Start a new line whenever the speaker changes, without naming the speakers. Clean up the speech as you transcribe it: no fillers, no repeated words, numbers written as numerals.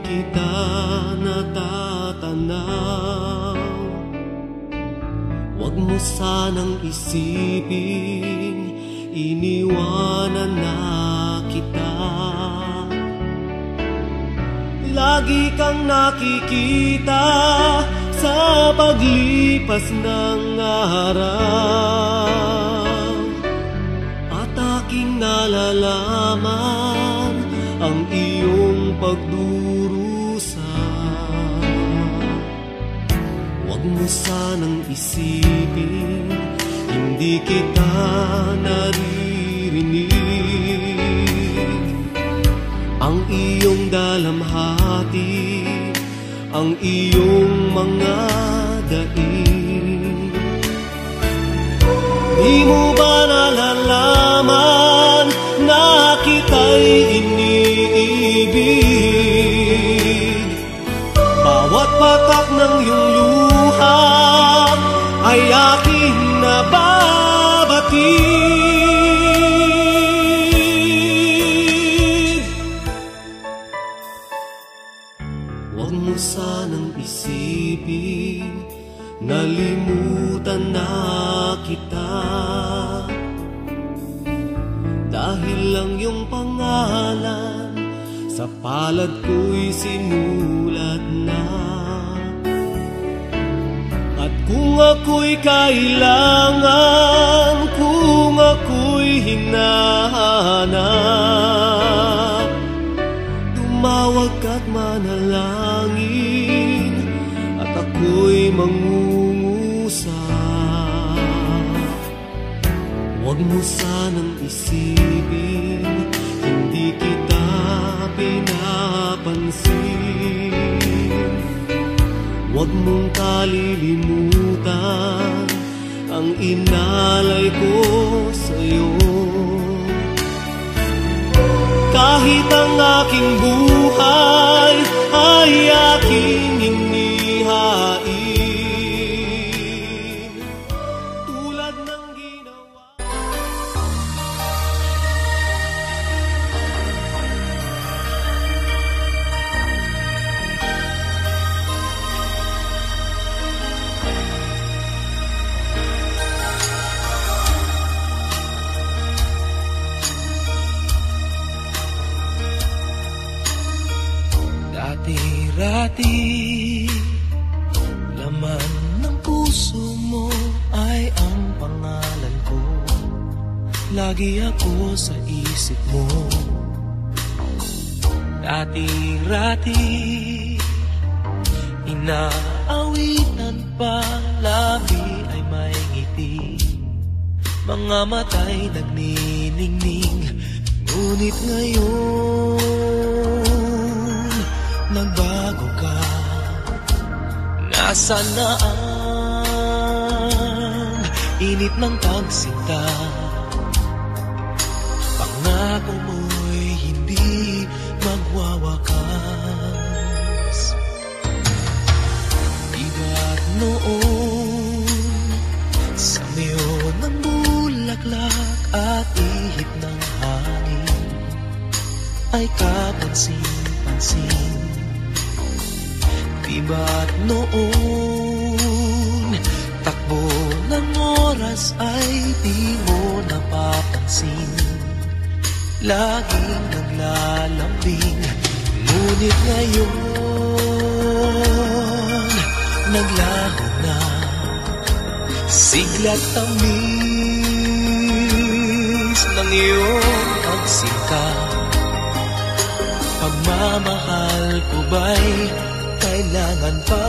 kita natatanaw. Huwag mo sanang isipin, iniwanan na kita. Lagi kang nakikita sa paglipas ng araw, at aking nalalaman ang iyong pagdurusa. Huwag mo sanang isipin, hindi kita naririnig. Ang iyong dalamhati, ang iyong mga daing. Di mo ba nalalaman na kita'y iniibig? Bawat patak ng iyong luha ay aking nababatid. Huwag mo sanang isipin, nalimutan na kita. Dahil lang yung pangalan sa palad ko'y sinulat na. At kung ako'y kailangan, kung ako'y hinahanap, tumawag ka't manalangin, at ako'y mangungusap. Huwag mo sanang isipin, hindi kita pinapansin. Huwag mong kalilimutan ang inalay ko sa'yo. Kahit ang aking buhay ay aking inihain, tulad ng ginawa.
Dati-rati, laman ng puso mo ay ang pangalan ko. Lagi ako sa isip mo. Dati-rati, inaawitan pa, labi ay may ngiti, mga mata'y nagniningning. Ngunit ngayon nagbago ka, nasaan na ang init ng pagsinta? Pangako mo'y hindi magwawakas. Iba't noon, sa miyo ng bulaklak at ihip ng hangin ay kapansin-pansin. Diba't noon, takbo ng oras ay di mo napapansin. Laging naglalambing, ngunit ngayon naglaho na, sigla't tamis ng iyong pagsikap. Pagmamahal ko ba'y kailangan pa?